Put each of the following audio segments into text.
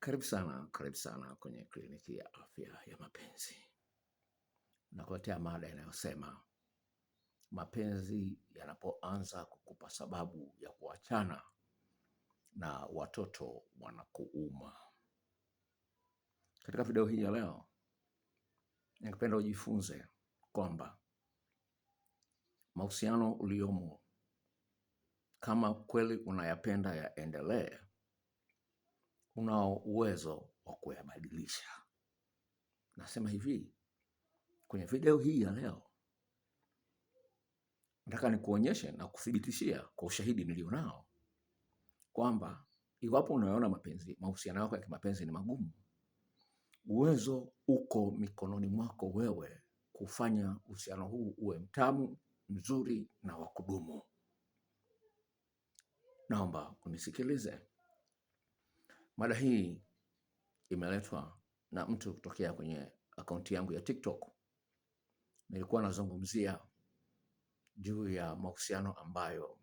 Karibu sana kwenye kliniki ya afya ya mapenzi. Nakuletea mada inayosema mapenzi yanapoanza kukupa sababu ya kuachana na watoto wanakuuma. Katika video hii ya leo, ningependa ujifunze kwamba mahusiano uliomo, kama kweli unayapenda yaendelee, unao uwezo wa kuyabadilisha. Nasema hivi, kwenye video hii ya leo, nataka nikuonyeshe na kuthibitishia kwa ushahidi nilionao kwamba iwapo unaona mahusiano yako ya kimapenzi ni magumu, uwezo uko mikononi mwako wewe kufanya uhusiano huu uwe mtamu, mzuri na wa kudumu. Naomba unisikilize. Mada hii imeletwa na mtu kutokea kwenye akaunti yangu ya TikTok. Nilikuwa nazungumzia juu ya mahusiano ambayo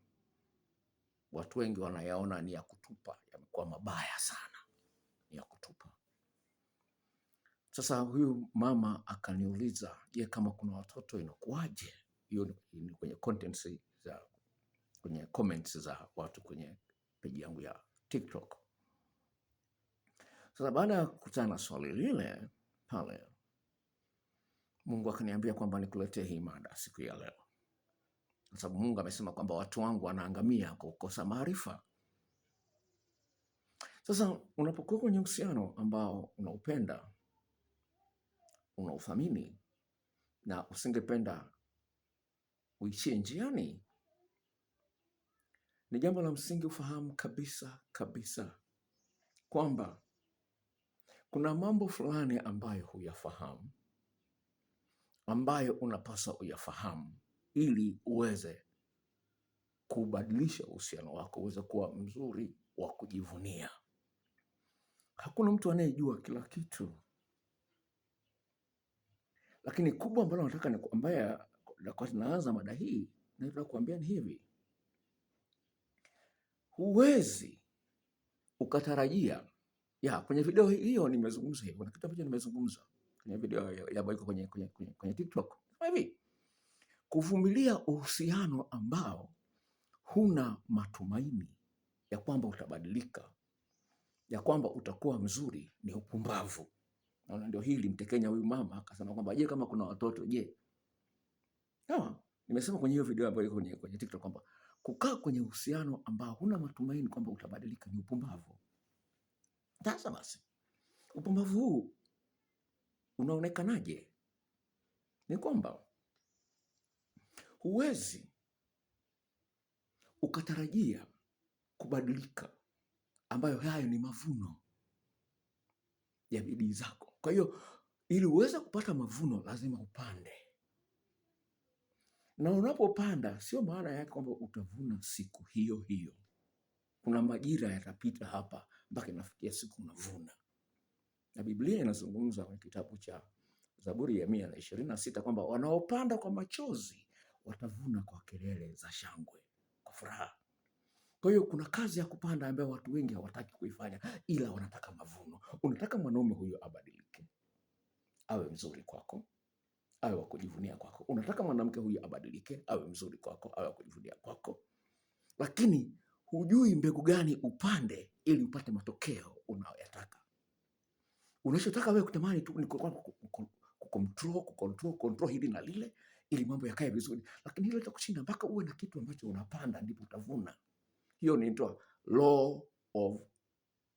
watu wengi wanayaona ni ya kutupa, yamekuwa mabaya sana, ni ya kutupa. Sasa huyu mama akaniuliza, je, kama kuna watoto inakuwaje? Hiyo ni kwenye comments za watu kwenye page yangu ya TikTok. Sasa baada ya kukutana na swali lile pale, Mungu akaniambia kwamba nikuletee hii mada siku ya leo. Kwa sababu Mungu amesema kwamba watu wangu wanaangamia kwa kukosa maarifa. Sasa unapokuwa kwenye uhusiano ambao unaupenda, unauthamini na usingependa uishie njiani, ni jambo la msingi ufahamu kabisa kwamba kuna mambo fulani ambayo huyafahamu, ambayo unapaswa uyafahamu ili uweze kubadilisha uhusiano wako uweze kuwa mzuri wa kujivunia. Hakuna mtu anayejua kila kitu, lakini kubwa ambalo nataka nikwambie wakati naanza mada hii, nataka kuambia ni hivi: huwezi ukatarajia kwenye video hiyo nimezungumza hivyo, na kitu ambacho nimezungumza kwenye video ya iko kwenye TikTok hivi: kuvumilia uhusiano ambao huna matumaini ya kwamba utabadilika, ya kwamba utakuwa mzuri, ni upumbavu. Na ndio hili mtekenya huyu mama akasema kwamba je, kama kuna watoto je? Nimesema kwenye hiyo video ambayo iko kwenye TikTok kwamba kukaa kwenye uhusiano ambao huna matumaini kwamba utabadilika ni upumbavu. Sasa basi, upumbavu huu unaonekanaje? Ni kwamba huwezi ukatarajia kubadilika, ambayo hayo ni mavuno ya bidii zako. Kwa hiyo ili uweze kupata mavuno lazima upande, na unapopanda sio maana yake kwamba utavuna siku hiyo hiyo. Kuna majira yatapita hapa mpaka inafikia siku unavuna. Na Biblia inazungumza kwenye kitabu cha Zaburi ya 126 kwamba wanaopanda kwa machozi watavuna kwa kelele za shangwe, kwa furaha. Kwa hiyo kuna kazi ya kupanda ambayo watu wengi hawataki kuifanya, ila wanataka mavuno. Unataka mwanaume huyo abadilike, awe mzuri kwako, awe wa kujivunia kwako. Unataka mwanamke huyo abadilike, awe mzuri kwako, awe wa kujivunia kwako. Lakini hujui mbegu gani upande ili upate matokeo unayoyataka. Unachotaka wewe kutamani tu ni kucontrol hili na lile ili mambo yakae vizuri, lakini hilo litakushinda mpaka uwe na kitu ambacho unapanda ndipo utavuna. Hiyo ni inaitwa law of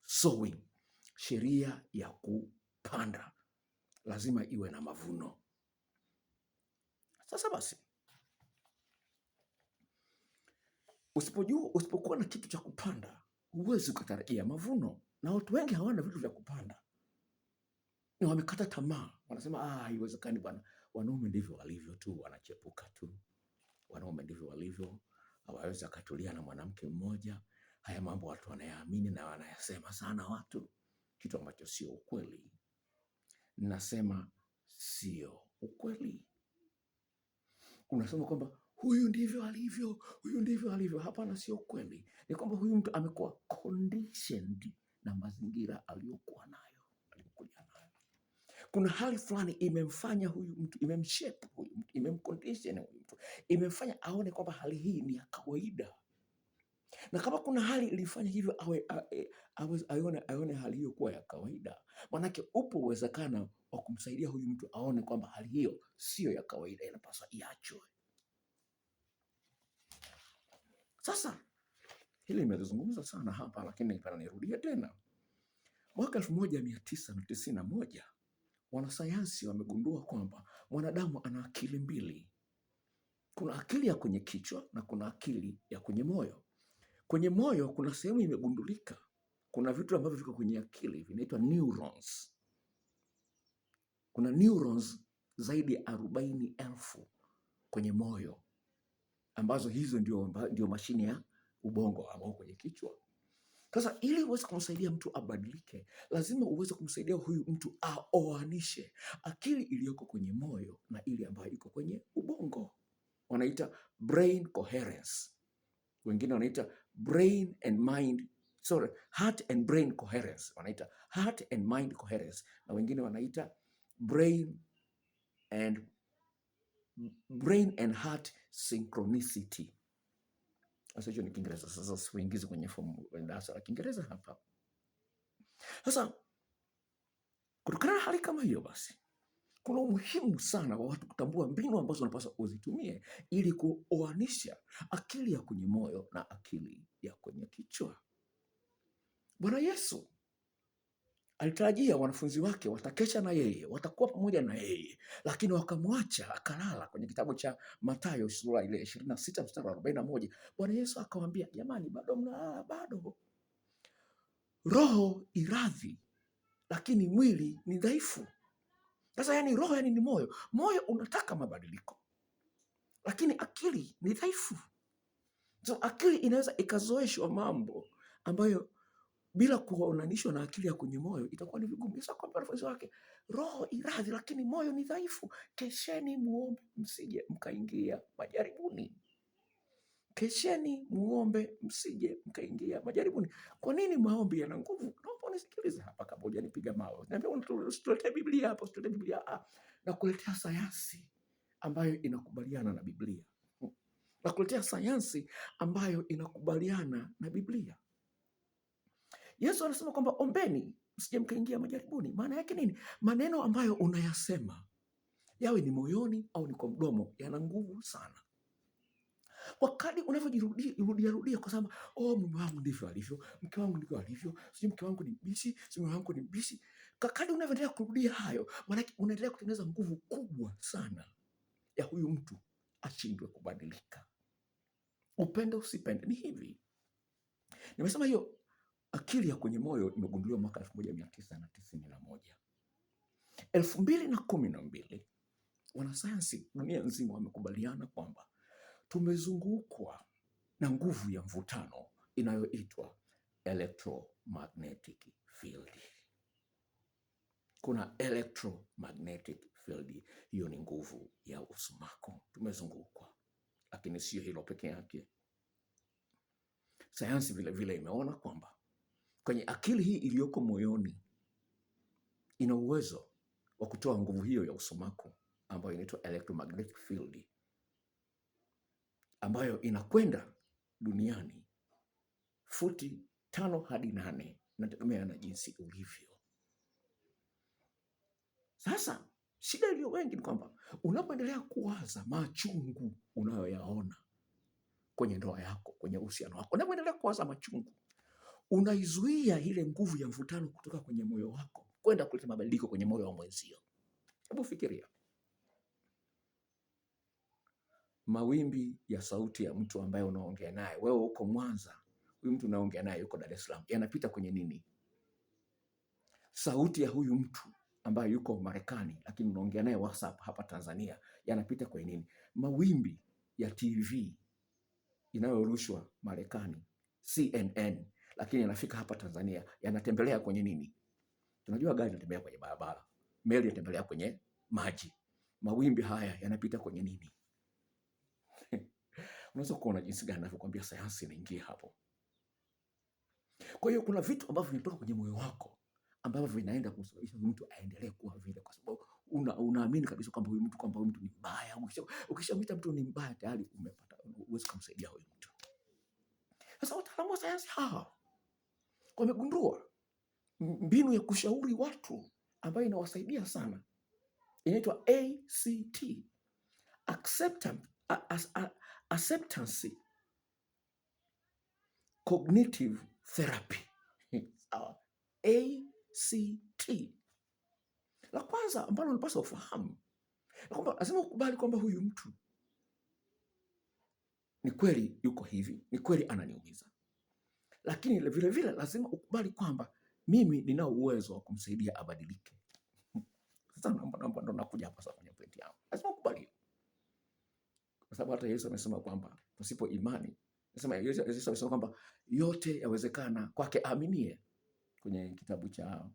sowing, sheria ya kupanda. Lazima iwe na mavuno. Sasa basi, usipokuwa na kitu cha kupanda, huwezi kutarajia mavuno. Na watu wengi hawana vitu vya kupanda, na wamekata tamaa. Wanasema haiwezekani bwana, wanaume ndivyo walivyo tu, wanachepuka tu. Wanaume ndivyo walivyo, hawawezi akatulia na mwanamke mmoja. Haya mambo watu wanayaamini na wanayasema sana watu, kitu ambacho sio ukweli. Nasema sio ukweli. Unasema kwamba huyu ndivyo alivyo, huyu ndivyo alivyo. Hapana, sio ukweli. Ni kwamba huyu mtu amekuwa conditioned na mazingira aliyokuwa nayo, aliyokuja nayo. Kuna hali fulani imemfanya huyu mtu, imemshape huyu mtu, imemcondition huyu mtu, imemfanya aone kwamba hali hii ni ya kawaida. Na kama kuna hali ilifanya hivyo aone hali hiyo kuwa ya kawaida, manake upo uwezekano wa kumsaidia huyu mtu aone kwamba hali hiyo sio ya kawaida, inapaswa iachwe. Sasa hili nimelizungumza sana hapa, lakini nirudia tena. Mwaka 1991 wanasayansi wamegundua kwamba mwanadamu ana akili mbili. Kuna akili ya kwenye kichwa na kuna akili ya kwenye moyo. Kwenye moyo kuna sehemu imegundulika, kuna vitu ambavyo viko kwenye akili vinaitwa neurons. Kuna neurons zaidi ya 40,000 kwenye moyo, ambazo hizo ndio mashine ya ubongo ambao kwenye kichwa. Sasa ili uweze kumsaidia mtu abadilike, lazima uweze kumsaidia huyu mtu aoanishe akili iliyoko kwenye moyo na ile ambayo iko kwenye ubongo. Wanaita brain coherence. Wengine wanaita heart and brain coherence. Wanaita heart and mind coherence. Na wengine wanaita brain and heart synchronicity. Sasa hicho ni Kiingereza. Sasa siuingize kwenye fomu darasa la Kiingereza hapa. Sasa kutokana na hali kama hiyo, basi kuna umuhimu sana wa watu kutambua mbinu ambazo wanapaswa uzitumie ili kuoanisha akili ya kwenye moyo na akili ya kwenye kichwa. Bwana Yesu alitarajia wanafunzi wake watakesha na yeye, watakuwa pamoja na yeye, lakini wakamwacha akalala. Kwenye kitabu cha Mathayo sura ile 26 mstari wa 41, Bwana Yesu akawaambia, jamani, bado mnalala? Bado roho iradhi, lakini mwili ni dhaifu. Sasa roho ni moyo. Moyo unataka mabadiliko, lakini akili ni dhaifu. So akili inaweza ikazoeshwa mambo ambayo bila kuunganishwa na akili ya kwenye moyo itakuwa ni vigumu. Sasa kwa wanafunzi wake, roho iradhi lakini moyo ni dhaifu. Kesheni muombe msije mkaingia majaribuni. Kesheni muombe msije mkaingia majaribuni. Kwa nini maombi yana nguvu? Naomba unisikilize hapa kabla hujanipiga mawe. Niambia usituletee Biblia hapa, usituletee Biblia. Na kuletea sayansi ambayo inakubaliana na Biblia. Na kuletea sayansi ambayo inakubaliana na Biblia. Yesu anasema kwamba ombeni msije mkaingia majaribuni. Maana yake nini? Maneno ambayo unayasema, yawe ni moyoni au ni kwa mdomo, yana nguvu sana. Wakati unavyojirudia kwa sababu mume wangu ndivyo alivyo, mke wangu ndivyo alivyo, sio mke wangu ni mbishi, sio mume wangu ni mbishi. Kadri unavyoendelea kurudia hayo, maana unaendelea kutengeneza nguvu kubwa sana ya huyu mtu ashindwe kubadilika. Upende usipende ni hivi. Nimesema hiyo akili ya kwenye moyo imegunduliwa mwaka 1991. 2012 wanasayansi dunia nzima wamekubaliana kwamba tumezungukwa na nguvu ya mvutano inayoitwa electromagnetic field. Kuna electromagnetic field, hiyo ni nguvu ya usumaku. Tumezungukwa, lakini sio hilo peke yake. Sayansi vile vile imeona kwamba kwenye akili hii iliyoko moyoni ina uwezo wa kutoa nguvu hiyo ya usumaku ambayo inaitwa electromagnetic field, ambayo inakwenda duniani futi 5 hadi 8, inategemea na jinsi ulivyo. Sasa shida iliyo wengi ni kwamba unapoendelea kuwaza machungu unayoyaona kwenye ndoa yako, kwenye uhusiano wako, unapoendelea kuwaza machungu, unaizuia ile nguvu ya mvutano kutoka kwenye moyo wako kwenda kuleta mabadiliko kwenye moyo wa mwenzio. Hebu fikiria mawimbi ya sauti ya mtu ambaye unaongea naye. Wewe uko Mwanza, huyu mtu unaongea naye yuko Dar es Salaam. Yanapita kwenye nini? Sauti ya huyu mtu ambaye yuko Marekani lakini unaongea naye WhatsApp hapa Tanzania, yanapita kwenye nini? Mawimbi ya TV inayorushwa Marekani, CNN, lakini yanafika hapa Tanzania, yanatembelea kwenye nini? Tunajua gari inatembea kwenye barabara, meli inatembelea kwenye maji. Mawimbi haya yanapita kwenye nini? Unaweza kuona jinsi gani ninavyokuambia sayansi inaingia hapo. Kwa hiyo kuna vitu ambavyo vinatoka kwenye moyo wako ambavyo vinaenda kusababisha mtu aendelee kuwa vile, kwa sababu unaamini kabisa kwamba huyu mtu ni mbaya. Ukishamwita mtu ni mbaya tayari huwezi kumsaidia huyu mtu. Sasa wataalamu wa sayansi hawa wamegundua mbinu ya kushauri watu ambayo inawasaidia sana, inaitwa ACT, acceptance cognitive therapy. ACT. La kwanza ambalo unapaswa ufahamu kwamba lazima ukubali kwamba huyu mtu ni kweli yuko hivi, ni kweli ananiumiza, lakini vile vile lazima ukubali kwamba mimi ninao uwezo wa kumsaidia abadilike. Sasa ndo nakuja hapa sasa kwenye pointi yangu. Lazima ukubali, kwa sababu hata Yesu amesema kwamba pasipo imani, Yesu amesema kwamba yote yawezekana kwake aaminie, kwenye kitabu cha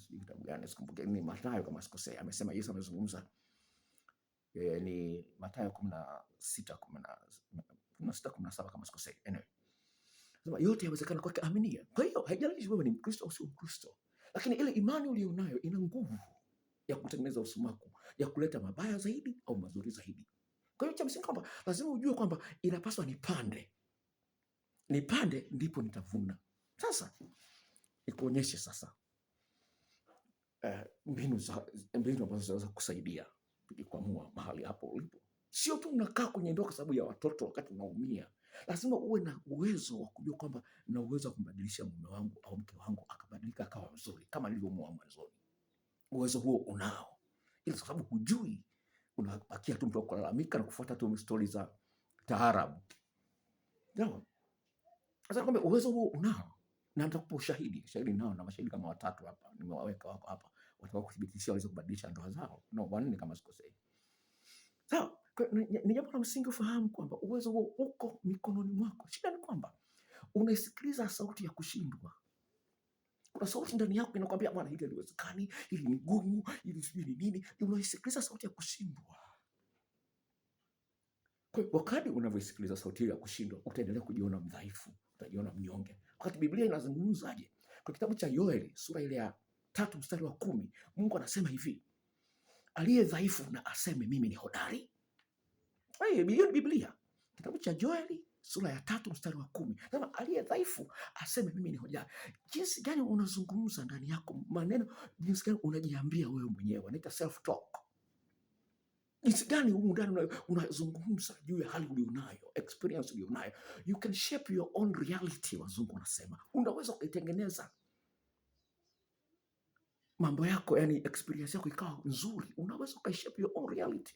kitabu gani sikumbuki, ni Mathayo kama sikosei. Amesema, Yesu amezungumza ni Mathayo 16:17 kama sikosei. Anyway, sema yote yawezekana kwake aaminie. Kwa hiyo haijalishi wewe ni Mkristo au sio Mkristo, lakini ile imani ulionayo ina nguvu ya kutengeneza usumaku, ya kuleta mabaya zaidi au mazuri zaidi. Kwa hiyo cha msingi kwamba lazima ujue kwamba inapaswa nipande ndipo nitavuna. Sasa nikuonyeshe sasa mbinu ambazo zinaweza kusaidia kujikwamua mahali hapo ulipo. Sio tu unakaa kwenye ndoa kwa sababu ya watoto wakati unaumia. Lazima uwe na uwezo wa kujua kwamba na uwezo wa kumbadilisha mume wangu au mke wangu akabadilika akawa mzuri kama nilivyomuoa mwanzoni. Uwezo huo unao, ili kwa sababu hujui, unabakia tu mtu kulalamika na kufuata tu stori za taarabu. Ndio. Sasa kwamba uwezo huo unao, na nitakupa ushahidi nao, na mashahidi kama 3 hapa nimewaweka wako hapa, watakao kuthibitishia waweze kubadilisha ndoa zao, no 4 kama sikosei. Sawa, ni jambo la msingi ufahamu kwamba uwezo huo uko mikononi mwako. Shida ni kwamba unaisikiliza sauti ya kushindwa. Kuna sauti ndani yako inakwambia, bwana, hili haliwezekani, hili ni gumu, hili sijui ni nini. Unaisikiliza sauti ya kushindwa. Kwa hiyo wakati unavyosikiliza sauti ya kushindwa, utaendelea kujiona mdhaifu, utajiona mnyonge. Wakati Biblia inazungumzaje? Kwa kitabu cha Yoeli sura ile ya 3:10, Mungu anasema hivi, aliye dhaifu na aseme mimi ni hodari. Hiyo Biblia, kitabu cha Yoeli sura ya 3:10, sema aliye dhaifu aseme mimi ni hodari. Jinsi gani unazungumza ndani yako maneno, jinsi gani unajiambia wewe mwenyewe, inaitwa self talk. Jinsi gani huko ndani unazungumza juu ya hali ulionayo, experience ulionayo. You can shape your own reality, wazungu wanasema. Unaweza kuitengeneza mambo yako, yani experience yako ikawa nzuri. Unaweza ukashape your own reality.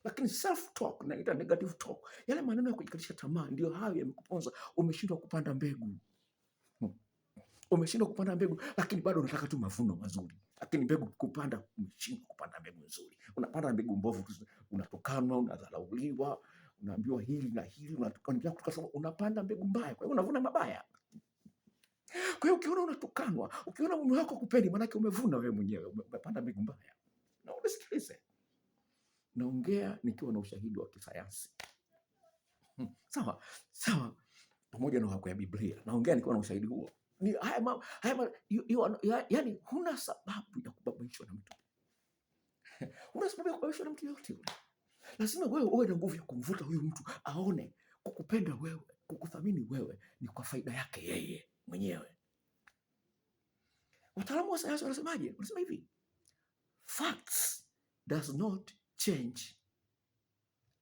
Lakini self talk na ita negative talk, yale maneno ya kujikatisha tamaa, ndio hayo yamekuponza. Umeshindwa kupanda mbegu. Umeshindwa kupanda mbegu, lakini bado unataka tu mavuno mazuri. Lakini mbegu kupanda, umeshindwa kupanda mbegu nzuri. Unapanda mbegu mbovu, unatokanwa, unadharauliwa, unaambiwa hili na hili, unapanda mbegu mbaya, kwa hiyo unavuna mabaya. Kwa hiyo ukiona unatukanwa, ukiona mume wako kupendi, maana yake umevuna wewe mwenyewe, umepanda mbegu mbaya. Na unisikilize. Naongea nikiwa na ushahidi wa kisayansi. Sawa. Pamoja na wako ya Biblia. Naongea nikiwa na ushahidi huo. Ni yani huna sababu ya kubabaishwa na mtu. Huna sababu ya kubabaishwa na mtu yote yule. Lazima wewe uwe na nguvu ya kumvuta huyu mtu aone kukupenda wewe, kukuthamini wewe ni kwa faida yake yeye mwenyewe. Wataalamu wa sayansi wanasemaje? Wanasema hivi, facts does not change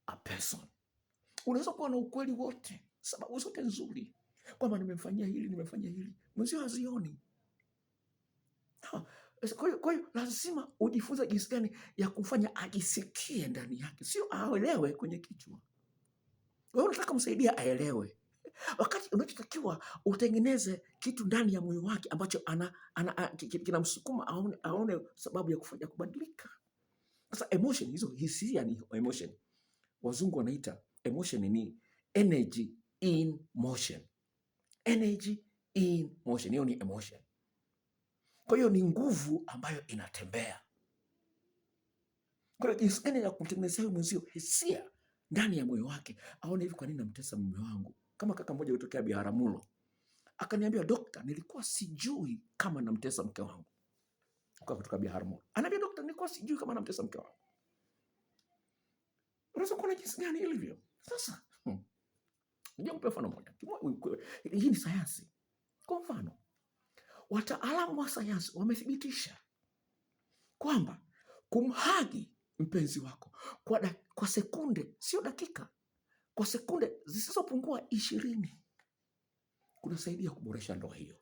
a person. Unaweza kuwa na ukweli wote, sababu zote nzuri, kwamba nimemfanyia hili, mwenzio hazioni. Kwa hiyo lazima ujifunze jinsi gani ya kufanya ajisikie ndani yake, sio aelewe kwenye kichwa. Wewe unataka kumsaidia aelewe, wakati unachotakiwa utengeneze kitu ndani ya moyo wake ambacho kinamsukuma aone sababu ya kufanya kubadilika. Sasa emotion, hizo hisia ni emotion. Wazungu wanaita emotion ni energy in motion. Energy in motion, hiyo ni emotion. Kwa hiyo ni nguvu ambayo inatembea. Kwa hiyo jinsi gani ya kumtengenezea mwenzio hisia ndani ya moyo wake, aone hivi, kwa nini namtesa mume wangu? Kama kaka mmoja aliyotokea Biharamulo, Akaniambia, dokta, nilikuwa sijui kama namtesa mke wangu kwa kutoka Biharamulo. Anaambia, dokta, nilikuwa sijui kama namtesa mke wangu. Unaweza kuona jinsi gani ilivyo sasa. Nikupe mfano mmoja. Hii ni sayansi. Kwa mfano, wataalamu wa sayansi wamethibitisha kwamba kumhagi mpenzi wako kwa sekunde, sio dakika, kwa sekunde zisizopungua 20 kunasaidia kuboresha ndoa hiyo.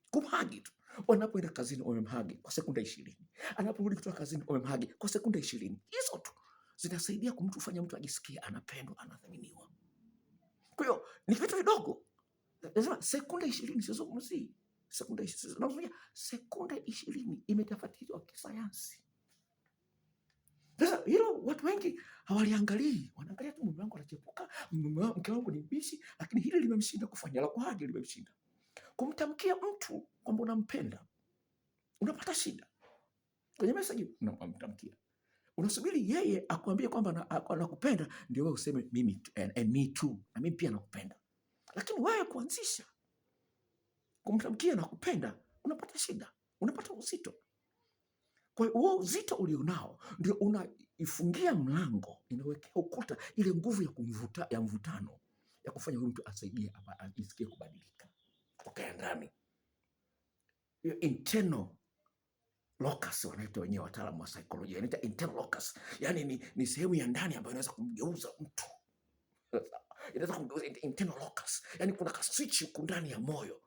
Kumhagi tu. Wanapoenda kazini wamemhagi kwa sekunde 20. Anaporudi kutoka kazini wamemhagi kwa sekunde 20. Hizo tu zinasaidia kumfanya mtu ajisikie anapendwa, anathaminiwa. Kwa hiyo ni vitu vidogo. Lazima sekunde 20 sizungumzii. Sekunde 20. Sekunde 20 imetafsiriwa kisayansi. Sasa hilo watu wengi hawaliangalii. Wanaangalia tu mume wangu anachepuka, mke wangu ni mbishi, lakini hili limemshinda kufanya, la kuhagi limemshinda. Kumtamkia mtu kwamba unampenda, unapata shida. Kwenye message unamtamkia. Unasubiri yeye akuambie kwamba anakupenda ndio wewe useme mimi me too, na mimi pia nakupenda. Lakini wewe kuanzisha kumtamkia nakupenda, unapata shida, unapata uzito. Kwa hiyo huo uzito ulionao ndio unaifungia mlango, inawekea ukuta ile nguvu ya mvutano ya kufanya huyu mtu asaidie ajisikie kubadilika kutoka ndani. Hiyo internal locus wanaita wenyewe wataalamu wa saikolojia, wanaita internal locus. Yaani ni sehemu ya ndani ambayo inaweza kumgeuza mtu. Inaweza kumgeuza internal locus. Yaani kuna ka switch huko ndani ya moyo.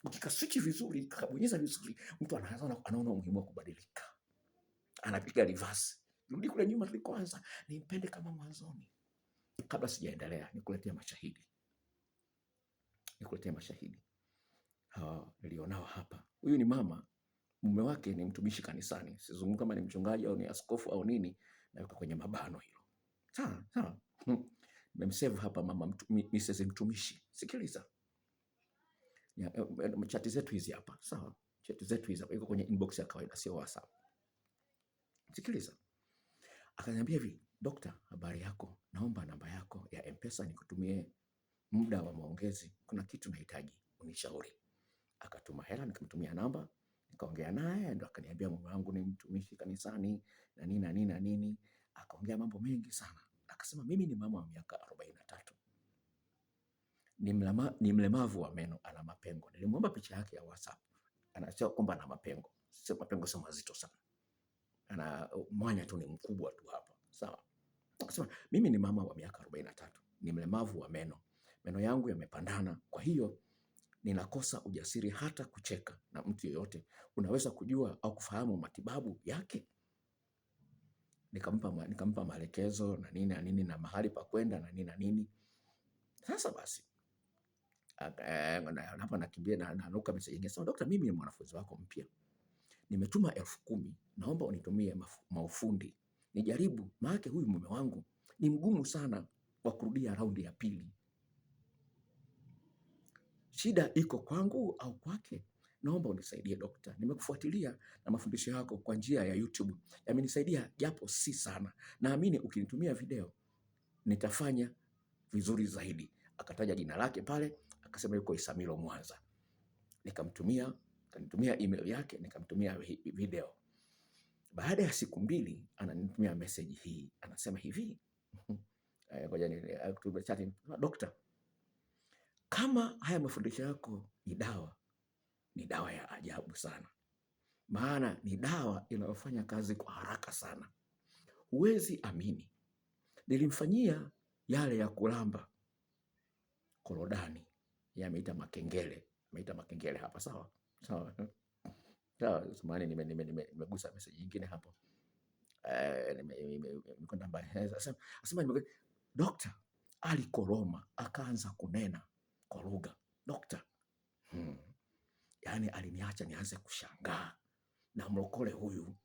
Ukikaswitch vizuri, kabonyeza vizuri, mtu anaona umuhimu wa kubadilika. Anapiga reverse. Rudi kule nyuma tulikoanza, nimpende kama mwanzoni. Kabla sijaendelea, nikuletea mashahidi. Nilionao hapa. Huyu ni mama, mume wake ni mtumishi kanisani. Sizungumzi kama ni mchungaji au ni askofu au nini, na yuko kwenye mabano hilo. Sawa. Nimemsave hapa mama Mrs. Mtumishi. Sikiliza. Chati zetu hizi hapa. Sawa. Chati zetu hizi hapa. Iko kwenye inbox ya kawaida, sio WhatsApp. Sikiliza. Akaniambia hivi, dokta, habari yako? Naomba namba yako ya M-Pesa nikutumie muda wa maongezi. Kuna kitu nahitaji unishauri. Akatuma hela, nikamtumia namba, nikaongea naye, ndo akaniambia mume wangu ni mtumishi kanisani na nini. Akaongea mambo mengi sana. Akasema mimi ni mama wa miaka 43. Ni mlemavu wa meno, ana mapengo. Nilimwomba picha yake ya WhatsApp. Anasema kwamba ana mapengo. Sio mapengo, sio mazito sana. Ana mwanya tu, ni mkubwa tu hapa. Sawa. Akasema mimi ni mama wa miaka 43. Ni mlemavu wa meno. Meno yangu yamepandana. Kwa hiyo ninakosa ujasiri hata kucheka na mtu yeyote. Unaweza kujua au kufahamu matibabu yake? Nikampa maelekezo na nini na mahali pa kwenda na nini. Sasa basi hapa nakimbia na nanuka message nyingine. Sasa dokta, mimi ni mwanafunzi wako mpya. Nimetuma 10,000. Naomba unitumie maufundi. Nijaribu, maana huyu mume wangu ni mgumu sana wa kurudia raundi ya pili. Shida iko kwangu au kwake? Naomba unisaidie dokta. Nimekufuatilia na mafundisho yako kwa njia ya YouTube. Yamenisaidia japo si sana. Naamini ukinitumia video nitafanya vizuri zaidi. Akataja jina lake pale, akasema yuko Isamilo Mwanza. Kanitumia email yake, nikamtumia video. Baada ya siku 2 ananitumia message hii. Anasema hivi. Ngoja ni chat. Dokta, kama haya mafundisho yako ni dawa ya ajabu sana. Maana ni dawa inayofanya kazi kwa haraka sana. Huwezi amini. Nilimfanyia yale ya kulamba korodani. Ameita makengele. Ameita makengele hapa, sawa? Sawa. Samahani nimegusa message nyingine hapo. Nimekwenda mbali. Asema dokta alikoroma, akaanza kunena kwa lugha. Dokta. Yaani aliniacha nianze kushangaa. Na mlokole huyu.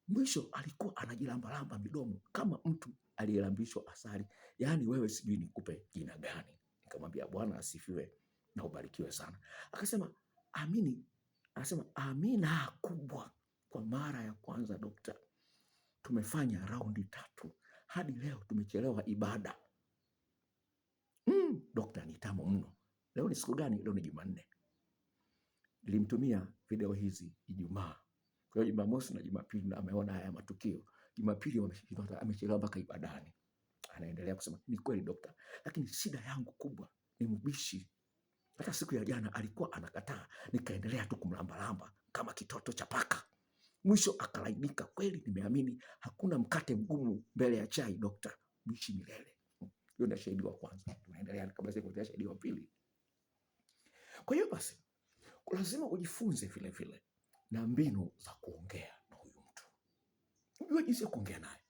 Mwisho alikuwa anajilambalamba midomo kama mtu aliyelambishwa asali. Yaani wewe sijui nikupe jina gani. Nikamwambia Bwana asifiwe na ubarikiwe sana. Akasema amina kubwa. Kwa mara ya kwanza dokta, tumefanya raundi 3. Hadi leo tumechelewa ibada. Dokta, ni tamu mno. Leo ni siku gani? Leo ni Jumanne. Nilimtumia video hizi Ijumaa. Kwa hiyo Jumamosi na Jumapili ameona haya matukio. Jumapili amechelewa mpaka ibadani. Anaendelea kusema ni kweli dokta, lakini shida yangu kubwa ni mbishi. Hata siku ya jana alikuwa anakataa, nikaendelea tu kumlambalamba kama kitoto cha paka. Mwisho akalainika. Kweli nimeamini hakuna mkate mgumu mbele ya chai dokta, mbishi milele. Hiyo ndio shahidi wa kwanza. Tunaendelea kabla sikutia shahidi wa pili. Kwa hiyo basi lazima ujifunze vile vile na mbinu za kuongea na huyu mtu. Unajua jinsi ya kuongea naye.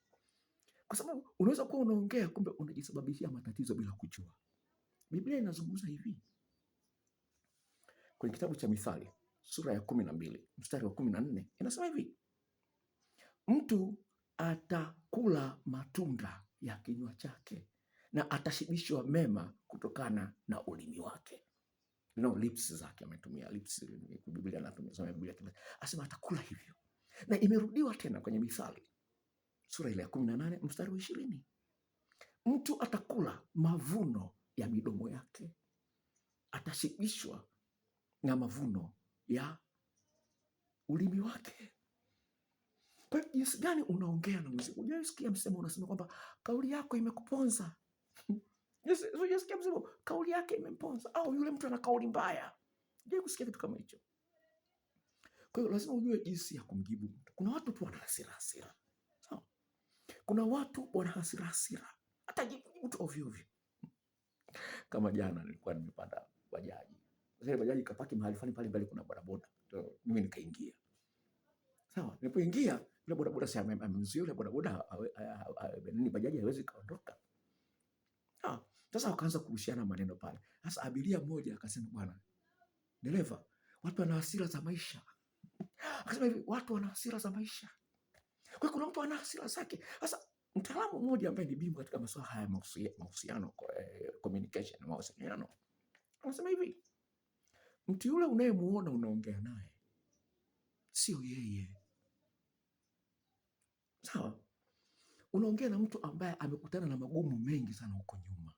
Kwa sababu unaweza kuwa unaongea kumbe unajisababishia matatizo bila kujua. Biblia inazungumza hivi. Kwenye kitabu cha Mithali sura ya 12 mstari wa 14 inasema hivi: mtu atakula matunda ya kinywa chake na atashibishwa mema kutokana na ulimi wake. Lips zake ametumia lips. Biblia inatumia Biblia asema atakula hivyo. Na imerudiwa tena kwenye Mithali sura ile ya 18 mstari wa 20. Mtu atakula mavuno ya midomo yake, atashibishwa na mavuno ya ulimi wake. Kwa hiyo jinsi gani unaongea na mzee? Unasikia msemo unasema kwamba kauli yako imekuponza. Unasikia msemo kauli yake imemponza, au yule mtu ana kauli mbaya. Je, kusikia kitu kama hicho? Kwa hiyo lazima ujue jinsi ya kumjibu mtu. Kuna watu tu wana hasira. Sawa? Kuna watu wana hasira. Hata jibu tu ovyo ovyo. Kama jana nilikuwa nimepanda bajaji. Sasa bajaji kapaki mahali fulani pale mbele kuna bodaboda. Mimi nikaingia. Sawa, nilipoingia yule bodaboda sasa amemzuia yule bodaboda nini bajaji haiwezi kaondoka. Sasa wakaanza kurushiana maneno pale. Sasa abiria mmoja akasema, bwana dereva, watu wana hasira za maisha. Akasema hivi, watu wana hasira za maisha. Kwa hiyo kuna mtu ana hasira zake. Sasa mtaalamu mmoja ambaye ni bingwa katika masuala haya mahusiano, communication, mawasiliano, anasema hivi, mtu yule unayemuona unaongea naye sio yeye. Sawa? Unaongea na mtu ambaye amekutana na magumu mengi sana huko nyuma.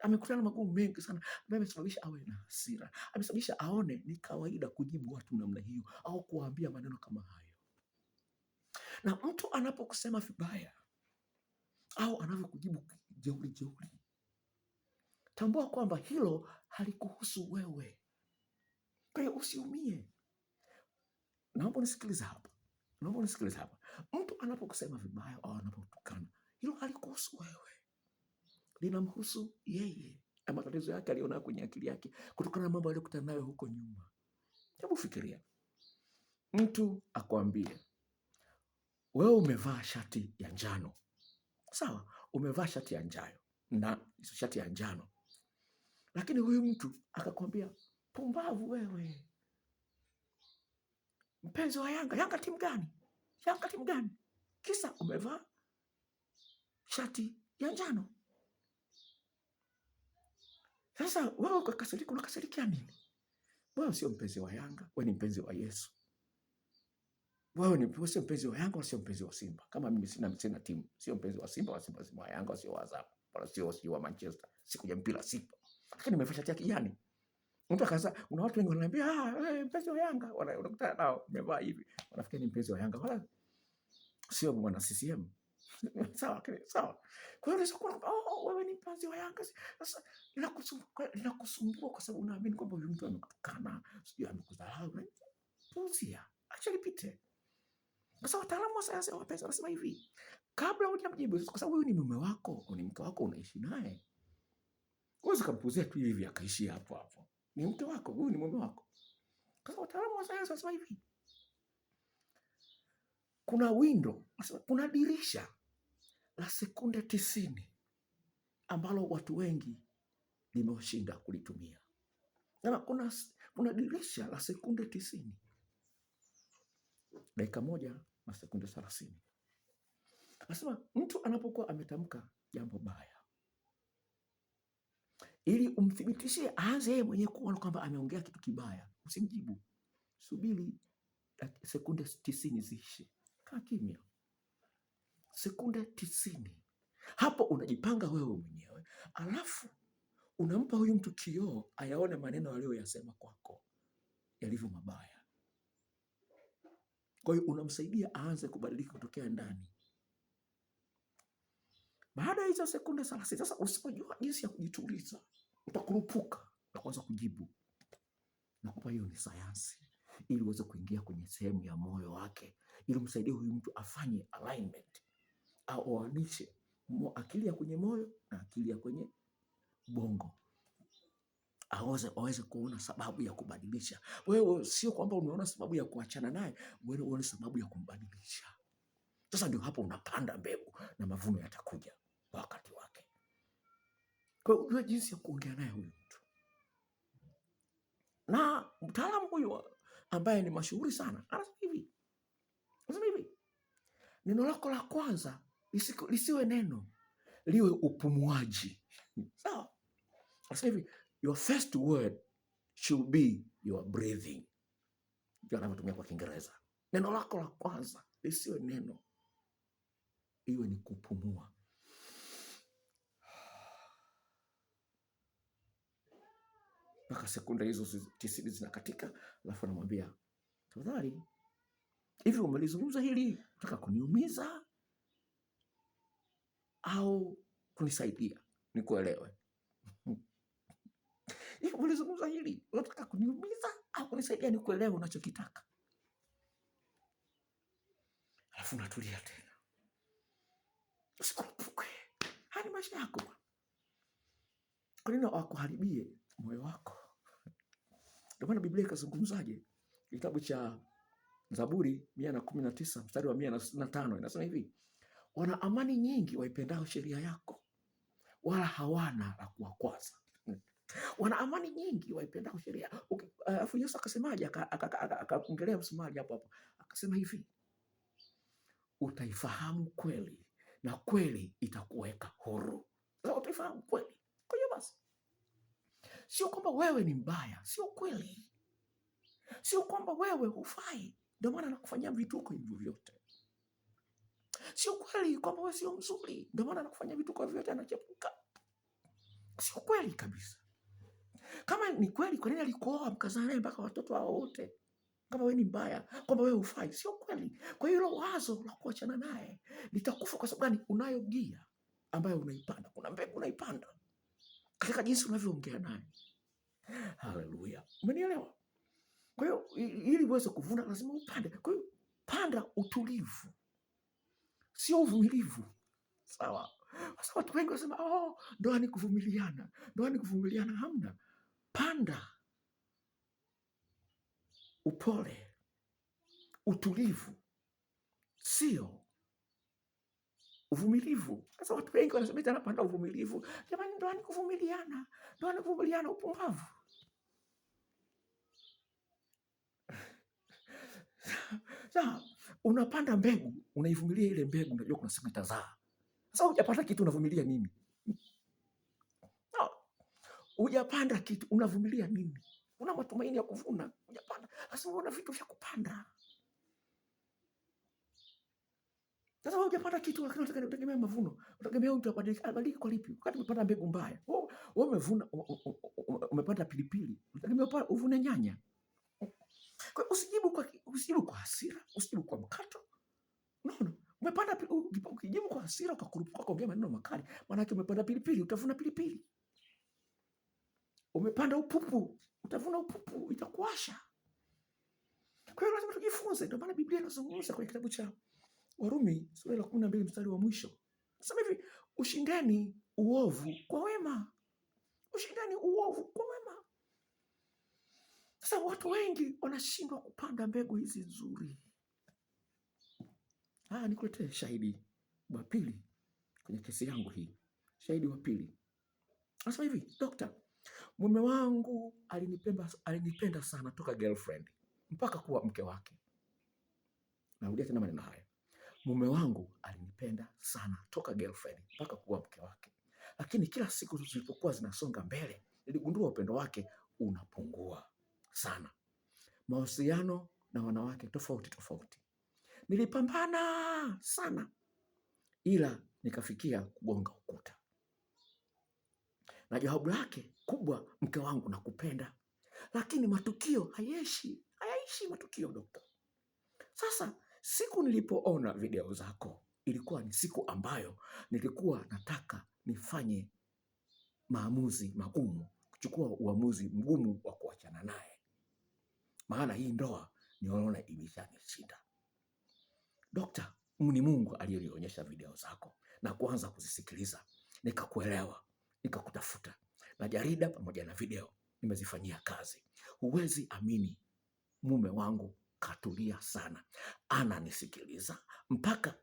Amekutana na magumu mengi sana ambaye amesababisha awe na hasira. Amesababisha aone ni kawaida kujibu watu namna hiyo au kuwaambia maneno kama hayo. Na mtu anapokusema vibaya au anavyokujibu jeuri, tambua kwamba hilo halikuhusu wewe. Kwa hiyo usiumie. Naomba unisikilize hapa. Mtu anapokusema vibaya au anapotukana, hilo halikuhusu wewe. Linamhusu yeye na matatizo yake aliona kwenye akili yake kutokana na mambo aliyokutana nayo huko nyuma. Hebu fikiria. Mtu akwambie, wewe umevaa shati ya njano. Sawa? Umevaa shati ya njano na shati ya njano. Lakini huyu mtu akakwambia, pumbavu wewe. Mpenzi wa Yanga timu gani? Kisa umevaa shati ya njano. Sasa wewe unakasirikia nini? Wewe sio mpenzi wa Yanga, wewe ni mpenzi wa Yesu. Wewe sio mpenzi wa Yanga, sio mpenzi wa Simba. Kama mimi sina timu, sio mpenzi wa Simba, wa Yanga, sio wa Azam, wala sio wa Manchester. Siku ya mpira sipo. Lakini nimevaa shati ya kijani. Mtu akaanza, una watu wengi wananiambia, mpenzi wa Yanga, unakutana nao umevaa hivi. Wanafikiri ni mpenzi wa Yanga, wala sio mwana CCM. Sawa. Kwa hiyo wewe ni mpenzi wa Yanga. Sasa inakusumbua kwa sababu unaamini kwamba huyu mtu amekutukana, sio amekudharau. Puzia, acha lipite. Kwa sababu wataalamu wa sayansi wapenzi wanasema hivi, kabla hujamjibu, kwa sababu huyu ni mume wako, ni mke wako, unaishi naye. Huwezi kumpuzia tu hivi akaishi hapo. Ni mke wako, huyu ni mume wako. Kwa sababu wataalamu wa sayansi wanasema hivi, kuna dirisha la sekunde 90 ambalo watu wengi limewashinda kulitumia. Na kuna dirisha la sekunde 90. Dakika 1 na sekunde 30. Anasema mtu anapokuwa ametamka jambo baya, ili umthibitishie, aanze yeye mwenyewe kuona kwamba ameongea kitu kibaya, usimjibu. Subiri sekunde 90 ziishe. Kaa kimya. Sekunde 90. Hapo unajipanga wewe mwenyewe, alafu unampa huyu mtu kioo ayaone maneno aliyoyasema kwako yalivyo mabaya. Kwa hiyo unamsaidia aanze kubadilika kutokea ndani. Baada ya hizo sekunde 30, sasa usipojua jinsi ya kujituliza, utakurupuka na kuanza kujibu. Nakupa hiyo ni sayansi, ili uweze kuingia kwenye sehemu ya moyo wake, ili msaidie huyu mtu afanye alignment, au oanishe akili ya kwenye moyo na akili ya kwenye bongo, aweze kuona sababu ya kubadilisha. Wewe sio kwamba umeona sababu ya kuachana naye, wewe uone sababu ya kumbadilisha. Sasa ndio hapo unapanda mbegu na mavuno yatakuja kwa wakati wake. Kwa hiyo unajua jinsi ya kuongea naye huyu mtu. Na mtaalamu huyu ambaye ni mashuhuri sana anasema hivi, neno lako la kwanza lisiwe neno, liwe upumuaji. Sawa? Anasema hivi, your first word should be your breathing. Ndio anavyotumia kwa Kiingereza. Neno lako la kwanza lisiwe neno, iwe ni kupumua. Mpaka sekunde hizo 90 zinakatika, alafu anamwambia, tafadhali, hivi umelizungumza hili unataka kuniumiza au kunisaidia nikuelewe? Hivi umelizungumza hili unataka kuniumiza au kunisaidia nikuelewe unachokitaka? Alafu unatulia tena. Usikurupuke. Hadi maisha yako. Kwa nini wakuharibie moyo wako? Ndio maana Biblia ikazungumzaje? Kitabu cha Zaburi 119 mstari wa 165 inasema hivi, wana amani nyingi waipendao sheria yako, wala hawana la kuwakwaza. Wana amani nyingi waipendao sheria. Alafu Yesu akasemaje? Akaongelea msumari hapo. Akasema hivi, utaifahamu kweli na kweli itakuweka huru. Sasa utaifahamu kweli. Kwa hiyo basi, sio kwamba wewe ni mbaya, sio kweli. Sio kwamba wewe hufai, ndio maana anakufanyia vituko hivyo vyote. Sio kweli kwamba wewe sio mzuri, ndio maana anakufanyia vituko vyote, anachepuka. Sio kweli kabisa. Kama ni kweli, kwa nini alikuoa mkazaa naye mpaka watoto hao wote? Kama wewe ni mbaya, kwamba wewe hufai, sio kweli. Kwa hiyo hilo wazo la kuachana naye litakufa. Kwa sababu gani? Unayo gia ambayo unaipanda. Kuna mbegu unaipanda katika jinsi unavyoongea naye. Haleluya. Umenielewa? Kwa hiyo ili uweze kuvuna lazima upande. Kwa hiyo panda utulivu, sio uvumilivu. Sawa? Sasa watu wengi wanasema, ndoa ni kuvumiliana. Ndoa ni kuvumiliana. Hamna. Panda upole, utulivu, sio uvumilivu. Sasa watu wengi wanasema tena panda uvumilivu. Jamani, ndoa ni kuvumiliana. Ndoa ni kuvumiliana, upumbavu. Sasa unapanda mbegu, unaivumilia ile mbegu, unajua kuna siku itazaa. Sasa hujapanda kitu unavumilia nini? Hujapanda kitu unavumilia nini? Una matumaini ya kuvuna, hujapanda. Sasa una vitu vya kupanda. Sasa hujapanda kitu, lakini unategemea mavuno. Unategemea mtu abadilike kwa lipi? Wakati umepanda mbegu mbaya. Wewe umevuna, umepanda pilipili, unategemea uvune nyanya. Kwa usijibu kwa hasira, usijibu kwa mkato. Unaona? Umepanda ukijibu kwa hasira, ukakurupuka kuongea maneno makali, maana yake umepanda pilipili, utavuna pilipili. Umepanda upupu, utavuna upupu, itakuasha. Kwa hiyo lazima tujifunze. Ndio maana Biblia inazungumza kwenye kitabu cha Warumi sura ya 12 mstari wa mwisho. Nasema hivi, ushindeni uovu kwa wema. Ushindeni uovu kwa wema. Sasa watu wengi wanashindwa kupanda mbegu hizi nzuri. Nikuletee shahidi wa pili kwenye kesi yangu hii. Shahidi wa pili. Nasema hivi, dokta, mume wangu alinipenda sana toka girlfriend mpaka kuwa mke wake. Narudia tena maneno haya. Mume wangu alinipenda sana toka girlfriend mpaka kuwa mke wake. Lakini kila siku zilipokuwa zinasonga mbele, niligundua upendo wake unapungua sana. Mahusiano na wanawake tofauti. Nilipambana sana, ila nikafikia kugonga ukuta. Na jawabu lake kubwa, mke wangu nakupenda, lakini matukio hayaishi matukio dokta. Sasa siku nilipoona video zako ilikuwa ni siku ambayo nilikuwa nataka nifanye maamuzi magumu, kuchukua uamuzi mgumu wa kuachana naye, maana hii ndoa niona imeshanishinda. Dokta, ni Mungu aliyenionyesha video zako na kuanza kuzisikiliza, nikakuelewa, nikakutafuta, na jarida pamoja na video nimezifanyia kazi. Huwezi amini, mume wangu katulia sana, ananisikiliza, mpaka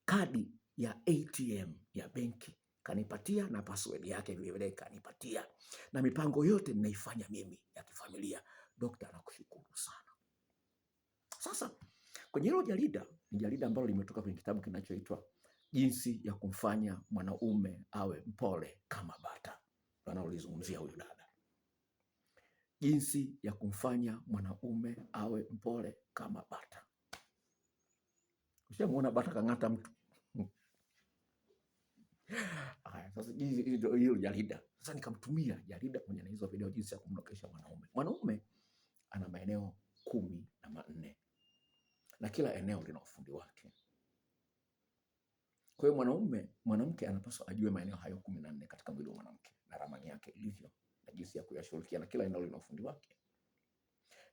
kadi ya ATM ya benki kanipatia na password yake vile kanipatia, na mipango yote ninaifanya mimi ya kifamilia. Dokta, nakushukuru sana. Sasa kwenye hilo jarida, ni jarida ambalo limetoka kwenye kitabu kinachoitwa Jinsi ya Kumfanya Mwanaume Awe Mpole Kama Bata. Anaolizungumzia huyu dada, jinsi ya kumfanya mwanaume awe mpole kama bata. Ushamuona bata kang'ata mtu? Sasa hilo jarida, sasa nikamtumia jarida pamoja na hizo video, jinsi ya kumnokesha mwanaume. Mwanaume ana maeneo 14 na kila eneo lina ufundi wake. Kwa hiyo mwanamke anapaswa ajue maeneo hayo 14 katika mwili wa mwanamke na ramani yake ilivyo na jinsi ya kuyashughulikia, na kila eneo lina ufundi wake.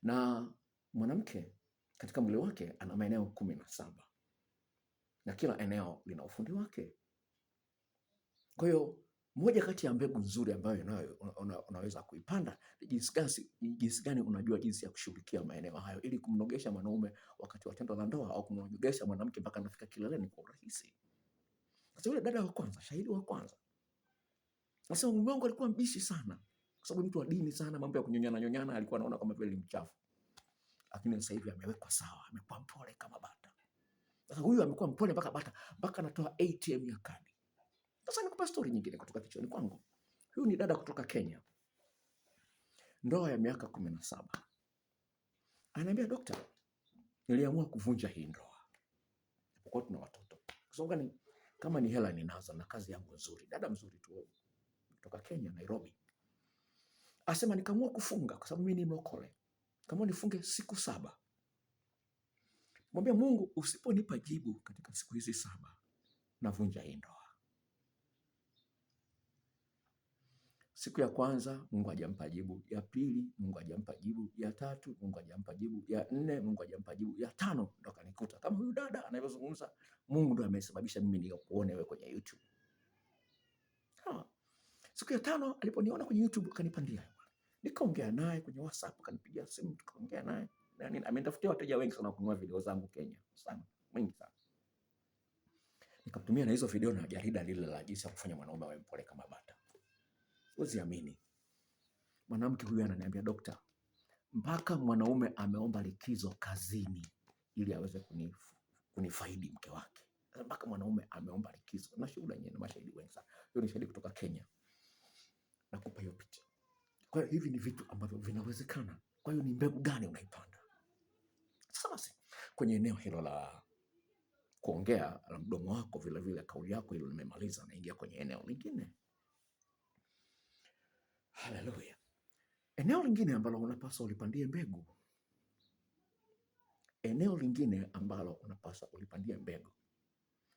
Na mwanamke katika mwili wake ana maeneo 17 na kila eneo lina ufundi wake. Kwa hiyo moja kati ya mbegu nzuri ambayo unaweza kuipanda ni jinsi gani unajua jinsi ya kushughulikia maeneo hayo ili kumnogesha mwanaume wakati wa tendo la ndoa, au kumnogesha mwanamke mpaka anafika kileleni kwa urahisi. Sasa yule dada wa kwanza, shahidi wa kwanza, nasema mume wangu alikuwa mbishi sana, kwa sababu mtu wa dini sana, mambo ya kunyonyana alikuwa anaona kama vile ni mchafu. Lakini sasa hivi amewekwa sawa, amekuwa mpole kama bata. Sasa huyu amekuwa mpole mpaka bata, mpaka anatoa ATM ya kadi. Sasa nikupa story nyingine kutoka kichwani kwangu. Huyu ni dada kutoka Kenya, ndoa ya miaka 17. Ananiambia, dokta, niliamua kuvunja hii ndoa kwa tuna watoto. Kwa sababu kama ni hela ninazo na kazi yangu nzuri, dada mzuri tu kutoka Kenya, Nairobi. Asema nikaamua kufunga kwa sababu mimi ni mlokole. Kama nifunge siku 7. Mwambie Mungu, usiponipa jibu katika siku hizi 7, navunja hii ndoa. Siku ya kwanza Mungu hajampa jibu, ya pili Mungu hajampa jibu, ya tatu Mungu hajampa jibu, ya 4 Mungu hajampa jibu, ya 5 ndo kanikuta kama huyu dada anavyozungumza. Mungu ndo amesababisha mimi nikuone wewe kwenye YouTube. Siku ya 5 aliponiona kwenye YouTube kanipandia. Nikaongea naye kwenye WhatsApp, kanipigia simu tukaongea naye. Na amenitafutia wateja wengi sana kununua video zangu Kenya, sana, wengi sana. Nikamtumia na hizo video na jarida lile la jinsi ya kufanya mwanaume awe mpole kama bata. Usiamini. Mwanamke huyu ananiambia, dokta, mpaka mwanaume ameomba likizo kazini ili aweze kunifaidi mke wake. Mpaka mwanaume ameomba likizo. Na shuhuda nyingine na mashahidi wengi sana. Hiyo ni shahidi kutoka Kenya. Nakupa hiyo picha. Kwa hiyo hivi ni vitu ambavyo vinawezekana. Kwa hiyo ni mbegu gani unaipanda? Sasa basi, kwenye eneo hilo la kuongea la mdomo wako, vile vile kauli yako hilo nimemaliza, naingia kwenye eneo lingine. Haleluya. Eneo lingine ambalo unapaswa ulipandie mbegu. Eneo lingine ambalo unapaswa ulipandie mbegu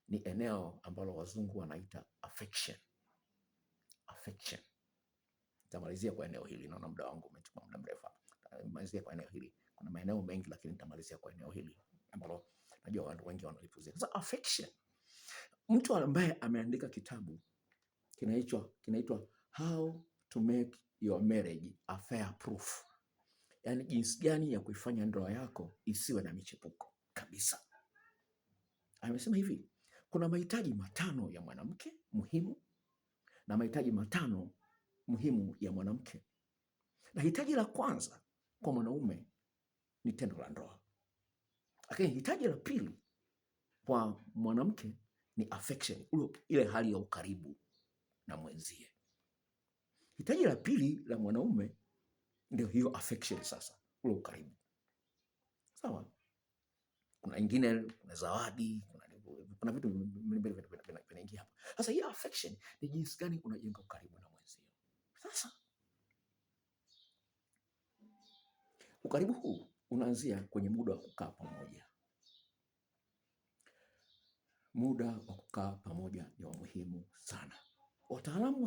ni eneo ambalo wazungu wanaita affection. Affection. Nitamalizia kwa eneo hili, naona muda wangu umechukua muda mrefu. Nitamalizia kwa eneo hili. Kuna maeneo mengi lakini nitamalizia kwa eneo hili ambalo najua watu wengi wanalipuzia. Sasa affection. Mtu ambaye ameandika kitabu kinaitwa How to Make Your Marriage Affair Proof. Yaani jinsi gani ya kuifanya ndoa yako isiwe na michepuko kabisa. Amesema hivi, kuna mahitaji 5 ya mwanamke muhimu na mahitaji 5 muhimu ya mwanamke. Na hitaji la kwanza kwa mwanaume ni tendo la ndoa. Lakini hitaji la pili kwa mwanamke ni affection, ile hali ya ukaribu na mwenzie. Hitaji la pili la mwanaume ndio hiyo affection, sasa ule ukaribu. Sawa? Kuna ingine, kuna zawadi, kuna vitu vinaingia hapa. Sasa hii affection ni jinsi gani unajenga ukaribu na mwenzio. Sasa Ukaribu huu unaanzia kwenye muda wa kukaa pamoja. Muda wa kukaa pamoja ni wa muhimu sana. Wataalamu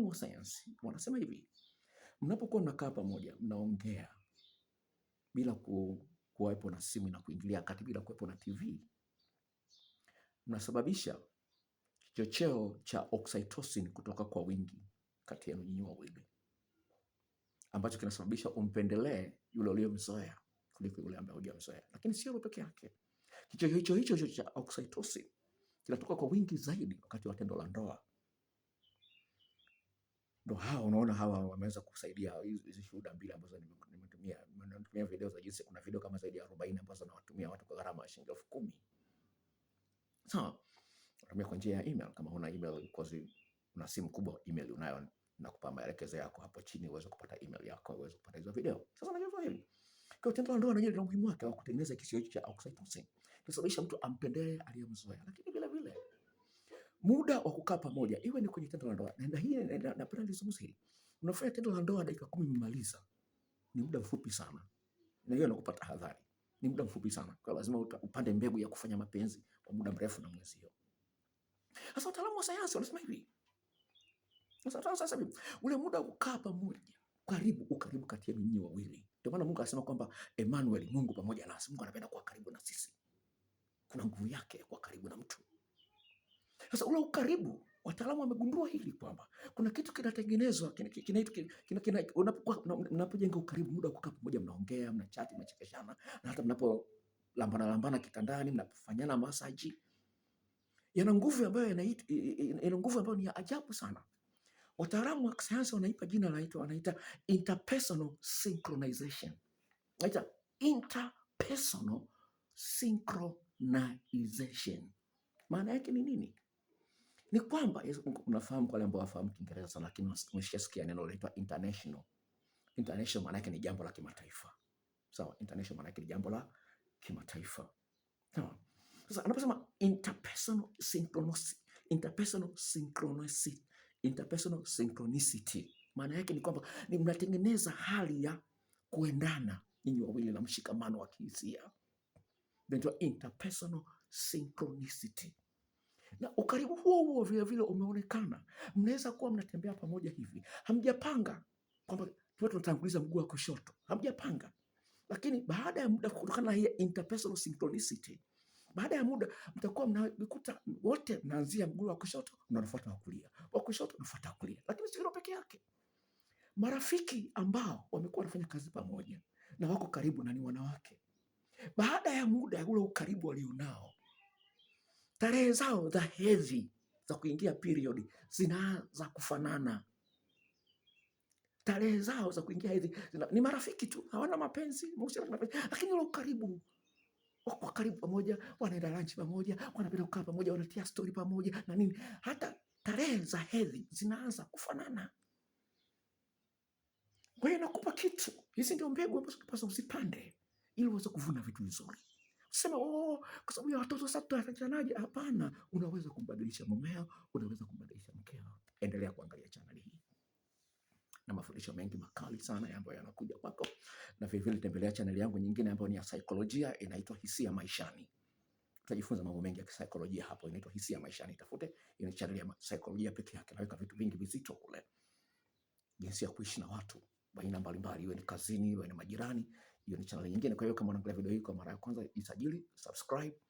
wa sayansi wanasema hivi, mnapokuwa mnakaa pamoja, mnaongea bila kuwepo na simu na kuingilia kati, bila kuwepo na TV, mnasababisha kichocheo cha oxytocin kutoka kwa wingi kati yenu nyinyi wawili, ambacho kinasababisha umpendelee yule uliyemzoea kuliko yule ambaye hujamzoea. Lakini sio peke yake, kichocheo hicho cha oxytocin kinatoka kwa wingi zaidi wakati wa tendo la ndoa. Ndio unaona hawa wameweza kusaidia hizi shuhuda mbili ambazo nimetumia video za jinsi, kuna video kama zaidi ya 40 ambazo nawatumia watu kwa gharama ya shilingi 10,000. Sawa. Natumia kwa njia ya email. Kama una email, una simu kubwa, email unayo, nakupa maelekezo yako hapo chini uweze kupata email yako, uweze kupata hizo video. Sasa najua hivi, kwa tendo la ndoa najua ndio muhimu wake wa kutengeneza kichocheo cha oxytocin, kusababisha mtu ampendee aliyemzoea. Lakini vile vile muda wa kukaa pamoja, iwe ni kwenye tendo la ndoa, na hii napenda nizungumzie hili. Unafanya tendo la ndoa dakika 10 umemaliza, ni muda mfupi sana, na hiyo nakupa tahadhari, ni muda mfupi sana. Kwa lazima upande mbegu ya kufanya mapenzi kwa muda mrefu na mwenzio. Sasa wataalamu wa sayansi wanasema hivi, sasa ule muda wa kukaa pamoja, ukaribu kati ya nyinyi wawili. Ndio maana Mungu anasema kwamba Emmanuel, Mungu pamoja nasi. Mungu anapenda kuwa karibu na sisi. Kuna nguvu yake kwa karibu na mtu. Sasa ule ukaribu, wataalamu wamegundua hili kwamba kuna kitu kinatengenezwa unapojenga ukaribu, muda wa kukaa pamoja, mnaongea, mnachati, mnachekeshana, na hata mnapolambana kitandani, mnapofanyana masaji, yana nguvu ambayo ni ya ajabu sana. Wataalamu wa sayansi wanaipa jina wanaita interpersonal synchronization. Wanaita interpersonal synchronization. Maana yake ni nini? Ni kwamba unafahamu, kwa wale ambao wafahamu Kiingereza sana, lakini umeshasikia neno linaloitwa international. International maana yake ni jambo la kimataifa. Sawa, international maana yake ni jambo la kimataifa. Sawa. Sasa anaposema interpersonal synchronicity, maana yake ni kwamba ni mnatengeneza hali ya kuendana nyinyi wawili na mshikamano wa kihisia. Ndio interpersonal synchronicity. Na ukaribu huo vile vile umeonekana. Mnaweza kuwa mnatembea pamoja hivi, hamjapanga kwamba tunatanguliza mguu wa kushoto, hamjapanga, lakini baada ya muda, kutokana na hii interpersonal synchronicity, baada ya muda mtakuwa mnakuta wote mnaanzia mguu wa kushoto, mnafuata wa kulia, wa kushoto mnafuata wa kulia. Lakini sio peke yake, marafiki ambao wamekuwa wanafanya kazi pamoja na wako karibu na ni wanawake, baada ya muda ya ule ukaribu walionao, tarehe zao za hedhi za kuingia period zinaanza kufanana. Tarehe zao za kuingia hedhi ni marafiki tu, hawana mapenzi, lakini ule ukaribu, wako karibu pamoja, wanaenda lunch pamoja, wanapenda kukaa pamoja, wanatia story pamoja na nini, hata tarehe za hedhi zinaanza kufanana. Kwa hiyo nakupa kitu, hizi ndio mbegu ambazo tunapaswa usipande ili uweze kuvuna vitu vizuri. Sema kwa sababu ya watoto sasa tutafanyanaje? Hapana, unaweza kumbadilisha mumeo, unaweza kumbadilisha mkeo. Endelea kuangalia channel hii na mafundisho mengi makali sana ambayo yanakuja kwako, na vile vile tembelea channel yangu nyingine ambayo ni ya saikolojia, inaitwa Hisia Maishani. Utajifunza mambo mengi ya kisaikolojia hapo, inaitwa Hisia Maishani. Tafute, ina channel ya saikolojia pekee yake, naweka vitu vingi vizito kule, jinsi ya kuishi na watu aina mbalimbali, iwe ni kazini, iwe ni majirani. Hiyo ni channel nyingine. Kwa hiyo kama unaangalia video hii kwa mara ya kwanza, isajili, subscribe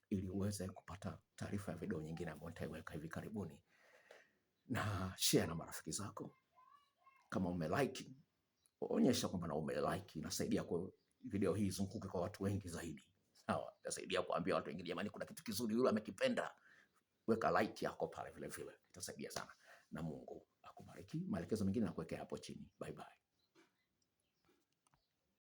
ili uweze kupata taarifa ya video nyingine ambayo nitaiweka hivi karibuni, na share na marafiki zako. Kama umelike, onyesha kwamba na umelike. Inasaidia kwa video hii izunguke kwa watu wengi zaidi. Sawa, itasaidia kuambia watu wengine, jamani, kuna kitu kizuri yule amekipenda. Weka like yako pale vile vile, itasaidia sana, na Mungu akubariki. Maelekezo mengine nakuwekea hapo chini. Bye bye.